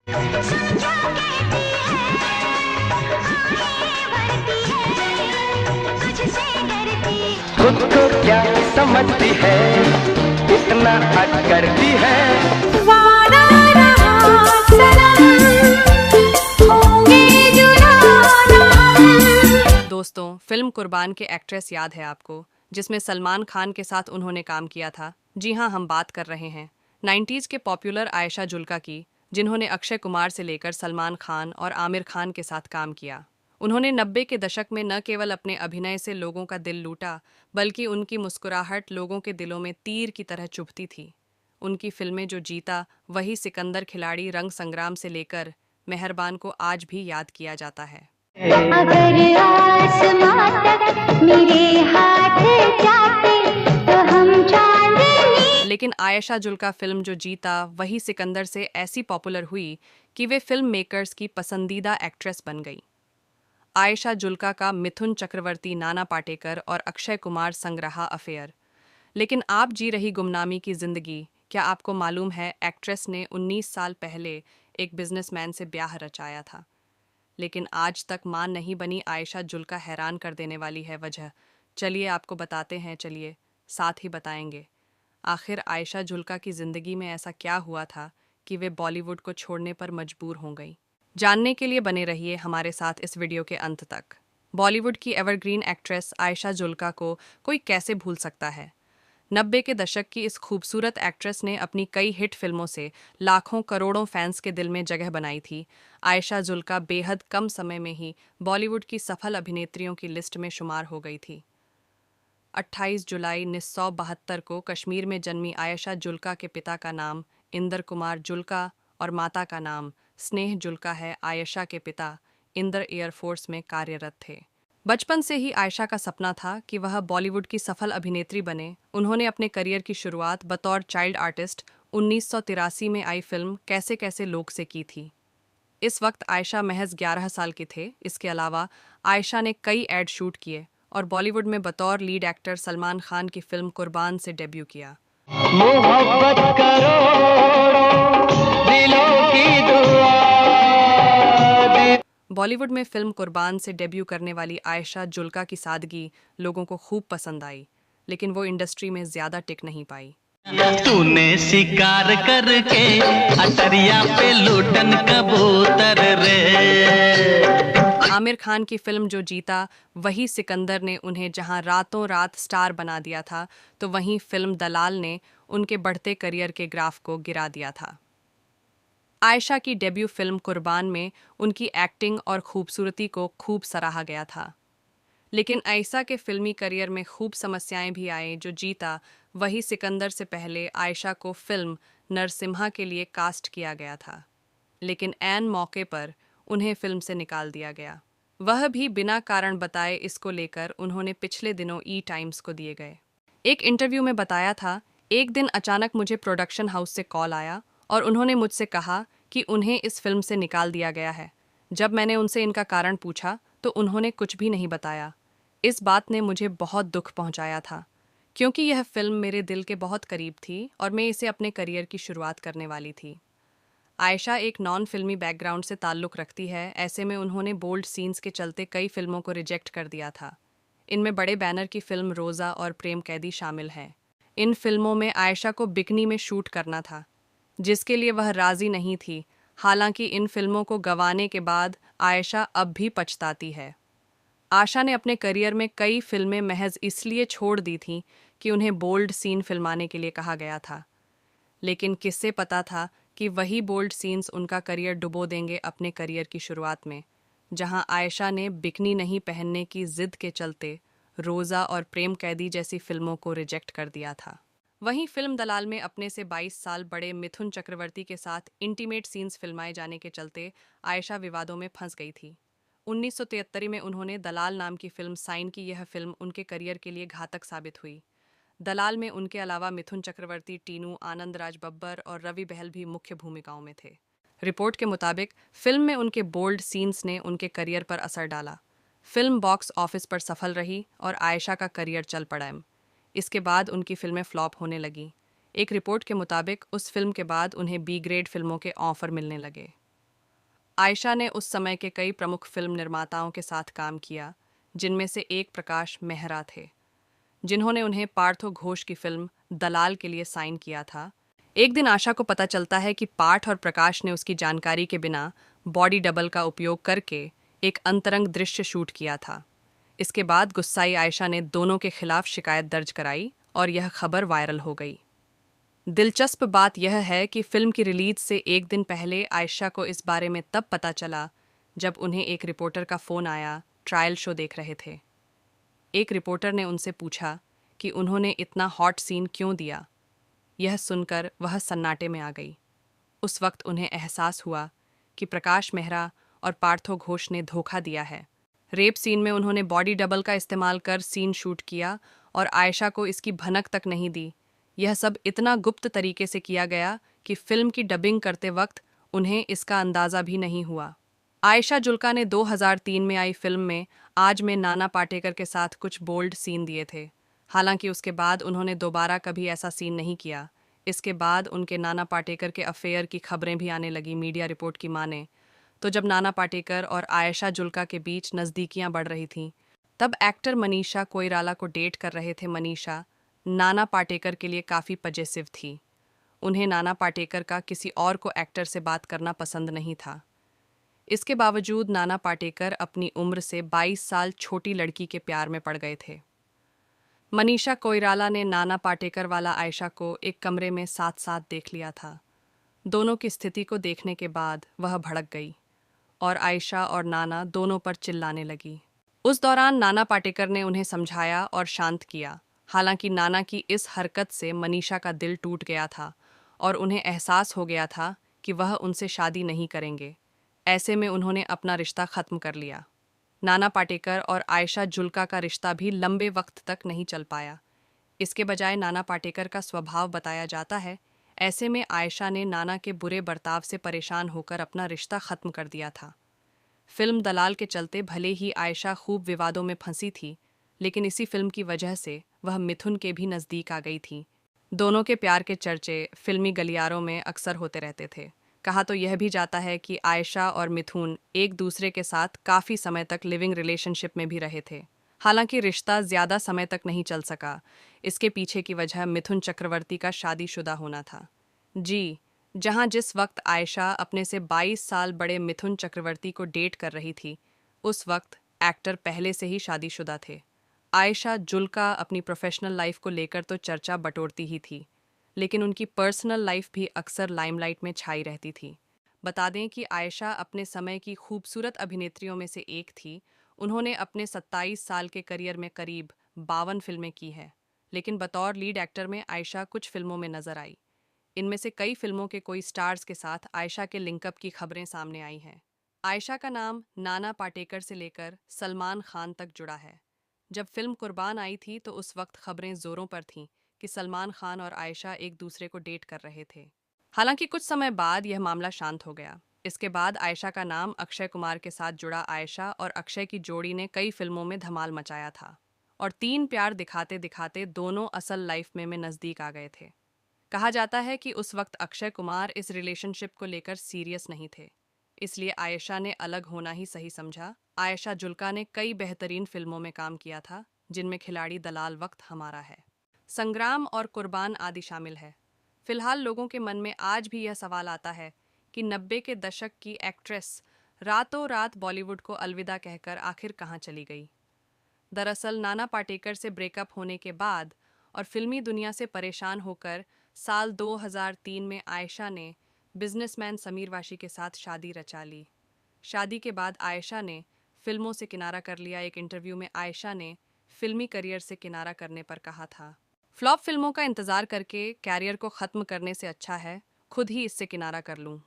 समझा कहती है, आगे बढ़ती है, तुझसे डरती। खुद को क्या समझती है, इतना हद करती है। वादा रहा सनम, होंगे जुदा हम। दोस्तों, फिल्म कुर्बान के एक्ट्रेस याद है आपको, जिसमें सलमान खान के साथ उन्होंने काम किया था? जी हाँ, हम बात कर रहे हैं 90s के पॉपुलर आयशा जुल्का की, जिन्होंने अक्षय कुमार से लेकर सलमान खान और आमिर खान के साथ काम किया। उन्होंने 90 के दशक में न केवल अपने अभिनय से लोगों का दिल लूटा, बल्कि उनकी मुस्कुराहट लोगों के दिलों में तीर की तरह चुभती थी। उनकी फिल्में जो जीता वही सिकंदर, खिलाड़ी, रंग संग्राम से लेकर मेहरबान को आज भी याद किया जाता है। अगर आसमां तक मेरे हाथ जाते तो हम चांदनी। लेकिन आयशा जुल्का फिल्म जो जीता वही सिकंदर से ऐसी पॉपुलर हुई कि वे फिल्म मेकर्स की पसंदीदा एक्ट्रेस बन गई। आयशा जुल्का का मिथुन चक्रवर्ती, नाना पाटेकर और अक्षय कुमार संग रहा अफेयर। लेकिन आप जी रही गुमनामी की जिंदगी, क्या आपको मालूम है एक्ट्रेस ने 19 साल पहले एक बिजनेसमैन से ब्याह रचाया था? लेकिन आज तक मां नहीं बनी आयशा जुल्का हैरान कर देने वाली है वजह। चलिए आपको बताते हैं, चलिए साथ ही बताएंगे। आखिर आयशा जुल्का की जिंदगी में ऐसा क्या हुआ था कि वे बॉलीवुड को छोड़ने पर मजबूर हो गई? जानने के लिए बने रहिए हमारे साथ इस वीडियो के अंत तक। बॉलीवुड की एवरग्रीन एक्ट्रेस आयशा जुल्का को कोई कैसे भूल सकता है? 90 के दशक की इस खूबसूरत एक्ट्रेस ने अपनी कई हिट फिल्मों से लाखों करोड़ों फैंस के दिल में जगह बनाई थी। आयशा जुल्का बेहद कम समय में ही बॉलीवुड की सफल अभिनेत्रियों की लिस्ट में शुमार हो गई थी। 28 जुलाई 1972 को कश्मीर में जन्मी आयशा जुल्का के पिता का नाम इंदर कुमार जुल्का और माता का नाम स्नेह जुल्का है। आयशा के पिता इंदर एयरफोर्स में कार्यरत थे। बचपन से ही आयशा का सपना था कि वह बॉलीवुड की सफल अभिनेत्री बने। उन्होंने अपने करियर की शुरुआत बतौर चाइल्ड आर्टिस्ट 1983 में आई फिल्म कैसे कैसे लोग से की थी। इस वक्त आयशा महज 11 साल के थे। इसके अलावा आयशा ने कई एड शूट किए और बॉलीवुड में बतौर लीड एक्टर सलमान खान की फिल्म कुर्बान से डेब्यू किया। मोहब्बत करोड़ों दिलों की दुआ। बॉलीवुड में फिल्म कुर्बान से डेब्यू करने वाली आयशा जुल्का की सादगी लोगों को खूब पसंद आई, लेकिन वो इंडस्ट्री में ज्यादा टिक नहीं पाई। तूने शिकार करके अटरिया पे लूटन कबूतर रे। आमिर खान की फिल्म जो जीता वही सिकंदर ने उन्हें जहां रातों रात स्टार बना दिया था, तो वहीं फिल्म दलाल ने उनके बढ़ते करियर के ग्राफ को गिरा दिया था। आयशा की डेब्यू फिल्म कुर्बान में उनकी एक्टिंग और खूबसूरती को खूब सराहा गया था। लेकिन आयशा के फिल्मी करियर में खूब समस्याएं भी आईं। जो जीता वही सिकंदर से पहले आयशा को फिल्म नरसिम्हा के लिए कास्ट किया गया था, लेकिन ऐन मौके पर उन्हें फिल्म से निकाल दिया गया, वह भी बिना कारण बताए। इसको लेकर उन्होंने पिछले दिनों ई टाइम्स को दिए गए एक इंटरव्यू में बताया था, एक दिन अचानक मुझे प्रोडक्शन हाउस से कॉल आया और उन्होंने मुझसे कहा कि उन्हें इस फिल्म से निकाल दिया गया है। जब मैंने उनसे इनका कारण पूछा तो उन्होंने कुछ भी नहीं बताया। इस बात ने मुझे बहुत दुख पहुंचाया था, क्योंकि यह फिल्म मेरे दिल के बहुत करीब थी और मैं इसे अपने करियर की शुरुआत करने वाली थी। आयशा एक नॉन फिल्मी बैकग्राउंड से ताल्लुक़ रखती है, ऐसे में उन्होंने बोल्ड सीन्स के चलते कई फिल्मों को रिजेक्ट कर दिया था। इनमें बड़े बैनर की फिल्म रोज़ा और प्रेम कैदी शामिल हैं। इन फिल्मों में आयशा को बिकनी में शूट करना था, जिसके लिए वह राज़ी नहीं थी। हालांकि इन फिल्मों को गंवाने के बाद आयशा अब भी पछताती है। आशा ने अपने करियर में कई फिल्में महज इसलिए छोड़ दी थीं कि उन्हें बोल्ड सीन फिल्माने के लिए कहा गया था, लेकिन किससे पता था कि वही बोल्ड सीन्स उनका करियर डुबो देंगे अपने करियर की शुरुआत में, जहां आयशा ने बिकनी नहीं पहनने की जिद के चलते रोज़ा और प्रेम कैदी जैसी फिल्मों को रिजेक्ट कर दिया था। वहीं फिल्म दलाल में अपने से 22 साल बड़े मिथुन चक्रवर्ती के साथ इंटीमेट सीन्स फिल्माए जाने के चलते आयशा विवादों में फंस गई थी। 1973 में उन्होंने दलाल नाम की फिल्म साइन की। यह फिल्म उनके करियर के लिए घातक साबित हुई। दलाल में उनके अलावा मिथुन चक्रवर्ती, टीनू, आनंद राज बब्बर और रवि बहल भी मुख्य भूमिकाओं में थे। रिपोर्ट के मुताबिक फिल्म में उनके बोल्ड सीन्स ने उनके करियर पर असर डाला। फिल्म बॉक्स ऑफिस पर सफल रही और आयशा का करियर चल पड़ा। इसके बाद उनकी फिल्में फ्लॉप होने लगीं। एक रिपोर्ट के मुताबिक उस फिल्म के बाद उन्हें बी ग्रेड फिल्मों के ऑफर मिलने लगे। आयशा ने उस समय के कई प्रमुख फिल्म निर्माताओं के साथ काम किया, जिनमें से एक प्रकाश मेहरा थे, जिन्होंने उन्हें पार्थो घोष की फिल्म दलाल के लिए साइन किया था। एक दिन आशा को पता चलता है कि पार्थ और प्रकाश ने उसकी जानकारी के बिना बॉडी डबल का उपयोग करके एक अंतरंग दृश्य शूट किया था। इसके बाद गुस्साई आयशा ने दोनों के खिलाफ शिकायत दर्ज कराई और यह खबर वायरल हो गई। दिलचस्प बात यह है कि फिल्म की रिलीज से एक दिन पहले आयशा को इस बारे में तब पता चला जब उन्हें एक रिपोर्टर का फ़ोन आया। ट्रायल शो देख रहे थे। एक रिपोर्टर ने उनसे पूछा कि उन्होंने इतना हॉट सीन क्यों दिया। यह सुनकर वह सन्नाटे में आ गई। उस वक्त उन्हें एहसास हुआ कि प्रकाश मेहरा और पार्थो घोष ने धोखा दिया है। रेप सीन में उन्होंने बॉडी डबल का इस्तेमाल कर सीन शूट किया और आयशा को इसकी भनक तक नहीं दी। यह सब इतना गुप्त तरीके से किया गया कि फिल्म की डबिंग करते वक्त उन्हें इसका अंदाज़ा भी नहीं हुआ। आयशा जुल्का ने 2003 में आई फिल्म में आज में नाना पाटेकर के साथ कुछ बोल्ड सीन दिए थे। हालांकि उसके बाद उन्होंने दोबारा कभी ऐसा सीन नहीं किया। इसके बाद उनके नाना पाटेकर के अफेयर की खबरें भी आने लगी, मीडिया रिपोर्ट की माने तो। जब नाना पाटेकर और आयशा जुल्का के बीच नज़दीकियां बढ़ रही थीं, तब एक्टर मनीषा कोइराला को डेट कर रहे थे। मनीषा नाना पाटेकर के लिए काफ़ी पजेसिव थी। उन्हें नाना पाटेकर का किसी और को एक्टर से बात करना पसंद नहीं था। इसके बावजूद नाना पाटेकर अपनी उम्र से 22 साल छोटी लड़की के प्यार में पड़ गए थे। मनीषा कोइराला ने नाना पाटेकर वाला आयशा को एक कमरे में साथ साथ देख लिया था। दोनों की स्थिति को देखने के बाद वह भड़क गई और आयशा और नाना दोनों पर चिल्लाने लगी। उस दौरान नाना पाटेकर ने उन्हें समझाया और शांत किया। हालांकि नाना की इस हरकत से मनीषा का दिल टूट गया था और उन्हें एहसास हो गया था कि वह उनसे शादी नहीं करेंगे। ऐसे में उन्होंने अपना रिश्ता ख़त्म कर लिया। नाना पाटेकर और आयशा जुल्का का रिश्ता भी लंबे वक्त तक नहीं चल पाया। इसके बजाय नाना पाटेकर का स्वभाव बताया जाता है। ऐसे में आयशा ने नाना के बुरे बर्ताव से परेशान होकर अपना रिश्ता ख़त्म कर दिया था। फिल्म दलाल के चलते भले ही आयशा खूब विवादों में फंसी थी, लेकिन इसी फिल्म की वजह से वह मिथुन के भी नज़दीक आ गई थी। दोनों के प्यार के चर्चे फिल्मी गलियारों में अक्सर होते रहते थे। कहा तो यह भी जाता है कि आयशा और मिथुन एक दूसरे के साथ काफ़ी समय तक लिविंग रिलेशनशिप में भी रहे थे। हालांकि रिश्ता ज़्यादा समय तक नहीं चल सका। इसके पीछे की वजह मिथुन चक्रवर्ती का शादीशुदा होना था। जी, जहां जिस वक्त आयशा अपने से 22 साल बड़े मिथुन चक्रवर्ती को डेट कर रही थी, उस वक्त एक्टर पहले से ही शादीशुदा थे। आयशा जुल्का अपनी प्रोफेशनल लाइफ को लेकर तो चर्चा बटोरती ही थी, लेकिन उनकी पर्सनल लाइफ भी अक्सर लाइमलाइट में छाई रहती थी। बता दें कि आयशा अपने समय की खूबसूरत अभिनेत्रियों में से एक थी। उन्होंने अपने 27 साल के करियर में करीब 52 फिल्में की हैं, लेकिन बतौर लीड एक्टर में आयशा कुछ फिल्मों में नजर आई। इनमें से कई फिल्मों के कोई स्टार्स के साथ आयशा के लिंकअप की खबरें सामने आई हैं। आयशा का नाम नाना पाटेकर से लेकर सलमान खान तक जुड़ा है। जब फिल्म कुर्बान आई थी तो उस वक्त खबरें जोरों पर थीं कि सलमान खान और आयशा एक दूसरे को डेट कर रहे थे। हालांकि कुछ समय बाद यह मामला शांत हो गया। इसके बाद आयशा का नाम अक्षय कुमार के साथ जुड़ा। आयशा और अक्षय की जोड़ी ने कई फिल्मों में धमाल मचाया था और तीन प्यार दिखाते दिखाते दोनों असल लाइफ में नज़दीक आ गए थे। कहा जाता है कि उस वक्त अक्षय कुमार इस रिलेशनशिप को लेकर सीरियस नहीं थे, इसलिए आयशा ने अलग होना ही सही समझा। आयशा जुल्का ने कई बेहतरीन फिल्मों में काम किया था, जिनमें खिलाड़ी, दलाल, वक्त हमारा है, संग्राम और कुर्बान आदि शामिल है। फिलहाल लोगों के मन में आज भी यह सवाल आता है कि 90 के दशक की एक्ट्रेस रातों रात बॉलीवुड को अलविदा कहकर आखिर कहाँ चली गई। दरअसल नाना पाटेकर से ब्रेकअप होने के बाद और फिल्मी दुनिया से परेशान होकर साल 2003 में आयशा ने बिजनेसमैन समीर वाशी के साथ शादी रचा ली। शादी के बाद आयशा ने फिल्मों से किनारा कर लिया। एक इंटरव्यू में आयशा ने फिल्मी करियर से किनारा करने पर कहा था, फ्लॉप फिल्मों का इंतज़ार करके कैरियर को ख़त्म करने से अच्छा है खुद ही इससे किनारा कर लूँ।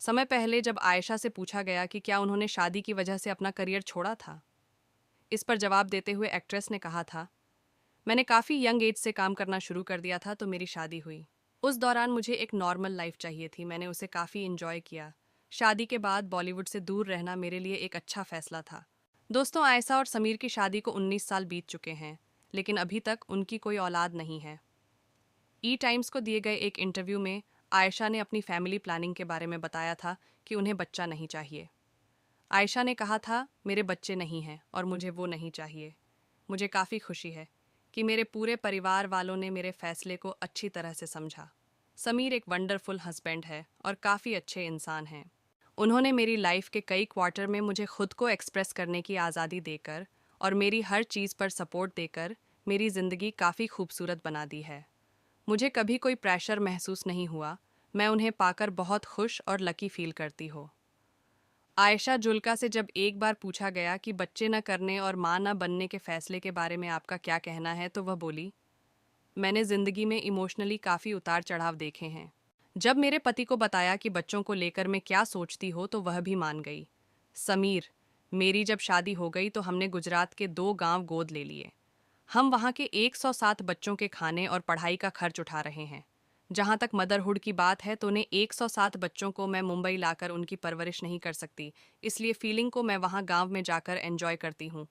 समय पहले जब आयशा से पूछा गया कि क्या उन्होंने शादी की वजह से अपना करियर छोड़ा था, इस पर जवाब देते हुए एक्ट्रेस ने कहा था, मैंने काफ़ी यंग एज से काम करना शुरू कर दिया था तो मेरी शादी हुई। उस दौरान मुझे एक नॉर्मल लाइफ चाहिए थी। मैंने उसे काफ़ी इंजॉय किया। शादी के बाद बॉलीवुड से दूर रहना मेरे लिए एक अच्छा फैसला था। दोस्तों, आयशा और समीर की शादी को 19 साल बीत चुके हैं, लेकिन अभी तक उनकी कोई औलाद नहीं है। ई टाइम्स को दिए गए एक इंटरव्यू में आयशा ने अपनी फैमिली प्लानिंग के बारे में बताया था कि उन्हें बच्चा नहीं चाहिए। आयशा ने कहा था, मेरे बच्चे नहीं हैं और मुझे वो नहीं चाहिए। मुझे काफ़ी खुशी है कि मेरे पूरे परिवार वालों ने मेरे फैसले को अच्छी तरह से समझा। समीर एक वंडरफुल हस्बैंड है और काफ़ी अच्छे इंसान हैं। उन्होंने मेरी लाइफ के कई क्वार्टर में मुझे खुद को एक्सप्रेस करने की आज़ादी देकर और मेरी हर चीज़ पर सपोर्ट देकर मेरी ज़िंदगी काफ़ी खूबसूरत बना दी है। मुझे कभी कोई प्रेशर महसूस नहीं हुआ। मैं उन्हें पाकर बहुत खुश और लकी फील करती हूँ। आयशा जुल्का से जब एक बार पूछा गया कि बच्चे न करने और माँ न बनने के फैसले के बारे में आपका क्या कहना है, तो वह बोली, मैंने ज़िंदगी में इमोशनली काफ़ी उतार चढ़ाव देखे हैं। जब मेरे पति को बताया कि बच्चों को लेकर मैं क्या सोचती हो तो वह भी मान गई। समीर, मेरी जब शादी हो गई तो हमने गुजरात के 2 गांव गोद ले लिए। हम वहाँ के 107 बच्चों के खाने और पढ़ाई का खर्च उठा रहे हैं। जहाँ तक मदरहुड की बात है तो उन्हें 107 बच्चों को मैं मुंबई लाकर उनकी परवरिश नहीं कर सकती, इसलिए फीलिंग को मैं वहाँ गांव में जाकर एंजॉय करती हूँ।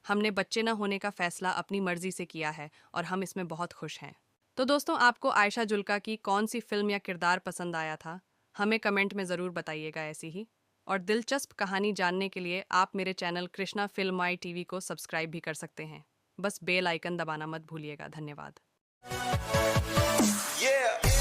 हमने बच्चे न होने का फैसला अपनी मर्जी से किया है और हम इसमें बहुत खुश हैं। तो दोस्तों, आपको आयशा जुल्का की कौन सी फिल्म या किरदार पसंद आया था? हमें कमेंट में ज़रूर बताइएगा ऐसी ही। और दिलचस्प कहानी जानने के लिए आप मेरे चैनल कृष्णा फिल्माई टीवी को सब्सक्राइब भी कर सकते हैं। बस बेल आइकन दबाना मत भूलिएगा। धन्यवाद। Yeah.